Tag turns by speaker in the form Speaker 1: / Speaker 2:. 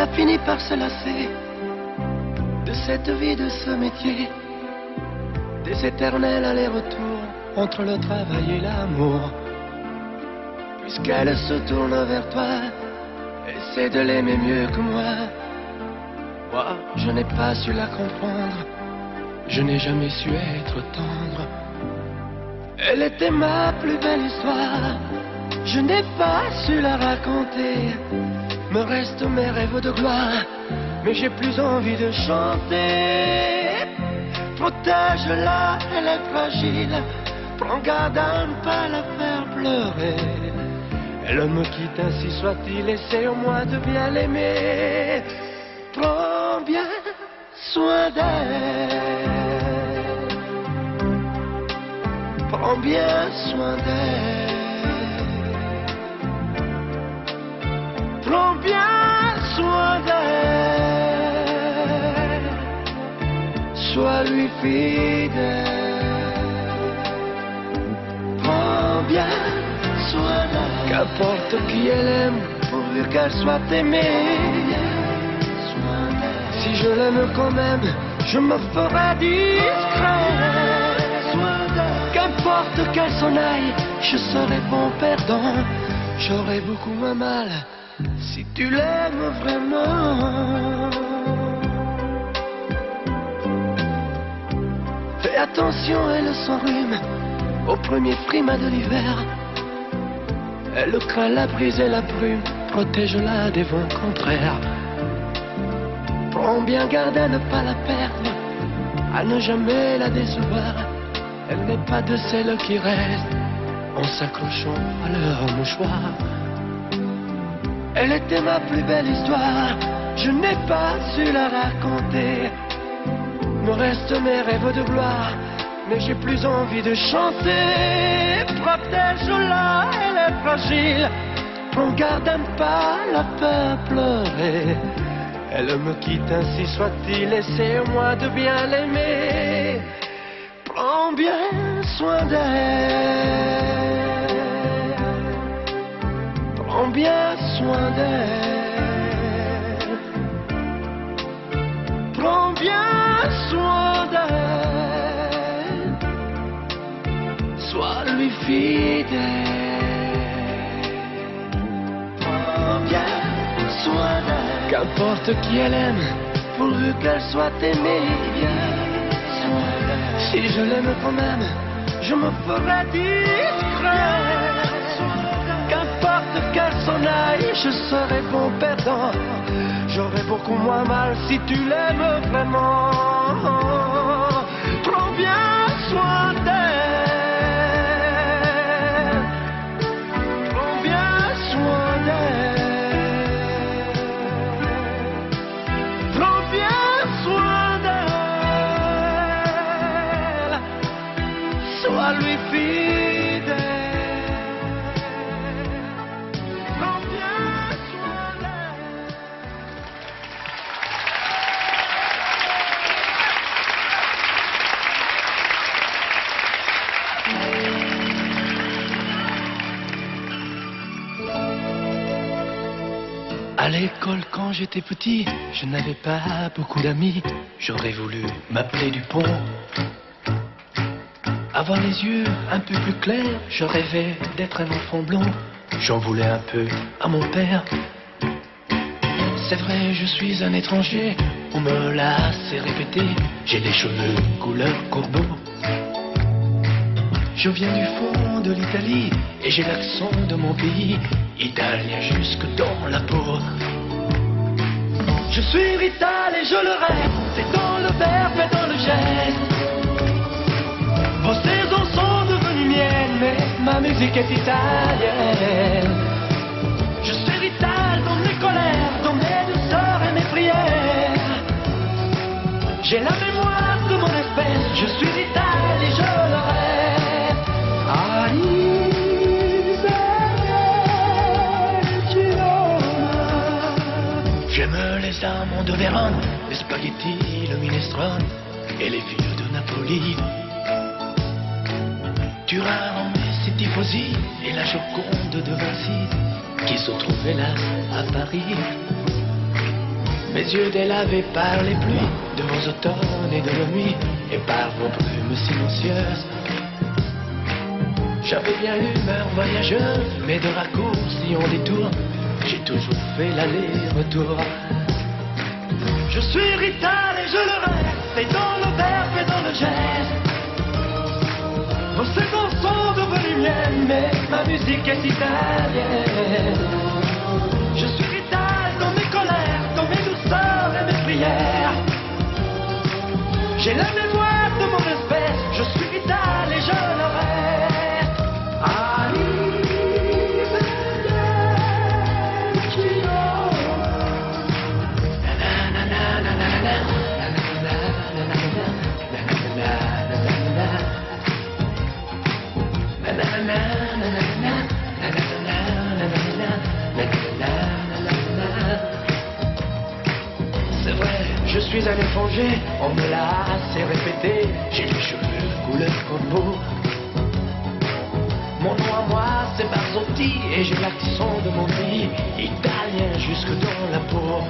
Speaker 1: a fini par se lasser de cette vie, de ce métier, des éternels allers-retours entre le travail et l'amour. Puisqu'elle se tourne vers toi, essaie de l'aimer mieux que moi. Moi, je n'ai pas su la comprendre, je n'ai jamais su être tendre. Elle était ma plus belle histoire, je n'ai pas su la raconter. Me restent mes rêves de gloire, mais j'ai plus envie de chanter. Protège-la, elle est fragile, prends garde à ne pas la faire pleurer. Elle me quitte, ainsi soit-il, essaie au moins de bien l'aimer. Prends bien soin d'elle, prends bien soin d'elle, prends bien soin d'elle, sois lui fidèle. Prends bien soin d'elle, qu'importe qui elle aime, pourvu qu'elle soit aimée. Si je l'aime quand même, je me ferai discret. Qu'importe qu'elle s'en aille, je serai bon perdant. J'aurai beaucoup moins mal si tu l'aimes vraiment. Fais attention, elle s'enrhume au premier frima de l'hiver. Elle craint la brise et la brume, protège-la des vents contraires. Prends bien garde à ne pas la perdre, à ne jamais la décevoir. Elle n'est pas de celles qui restent en s'accrochant à leur mouchoir. Elle était ma plus belle histoire, je n'ai pas su la raconter. Me restent mes rêves de gloire, mais j'ai plus envie de chanter. Protège-la, elle est fragile, prends garde à ne pas la faire pleurer. Elle me quitte, ainsi soit-il, essaie au moins de bien l'aimer. Prends bien soin d'elle, prends bien soin d'elle, prends bien soin d'elle, sois lui fidèle. Prends bien soin d'elle, qu'importe qui elle aime, pourvu qu'elle soit aimée. Si je l'aime quand même, je me ferai discret. Qu'importe qu'elle s'en aille, je serai bon perdant. J'aurai beaucoup moins mal si tu l'aimes vraiment. Prends bien soin d'elle, prends bien soin d'elle, prends bien soin d'elle, sois lui fidèle. Prends bien soin d'elle. À l'école, quand j'étais petit, je n'avais pas beaucoup d'amis. J'aurais voulu m'appeler Dupont, avoir les yeux un peu plus clairs. Je rêvais d'être un enfant blond. J'en voulais un peu à mon père. C'est vrai, je suis un étranger, on me l'a assez répété. J'ai les cheveux couleur corbeau. Je viens du fond de l'Italie et j'ai l'accent de mon pays, italien jusque dans la peau. Je suis rital et je le rêve, c'est dans le verbe et dans le geste. Vos saisons sont devenues miennes, mais ma musique est italienne. Je suis rital dans mes colères, dans mes douceurs et mes prières. J'ai la mémoire de mon espèce, je suis rital et je le rêve. J'aime les amandes de Vérone, les spaghettis, le minestrone et les vieux de Napoli. Turin, c'est Tifosi et la Joconde de Vinci qui se trouvaient là à Paris. Mes yeux délavés par les pluies de vos automnes et de nos nuits, et par vos brumes silencieuses. J'avais bien l'humeur voyageuse, mais de raccourcis en détour, j'ai toujours fait l'aller-retour. Je suis Rital et je le reste, et dans le verbe et dans le geste. Vos séquences sont devenues miennes, mais ma musique est italienne. Je suis Rital dans mes colères, dans mes douceurs et mes prières. J'ai la mémoire de mon espèce, je suis Rital et je le reste. C'est vrai, je suis un étranger, on me l'a assez répété. J'ai les cheveux couleur corbeau. Mon nom à moi c'est Barzotti et j'ai l'accent de mon pays, italien jusque dans la peau.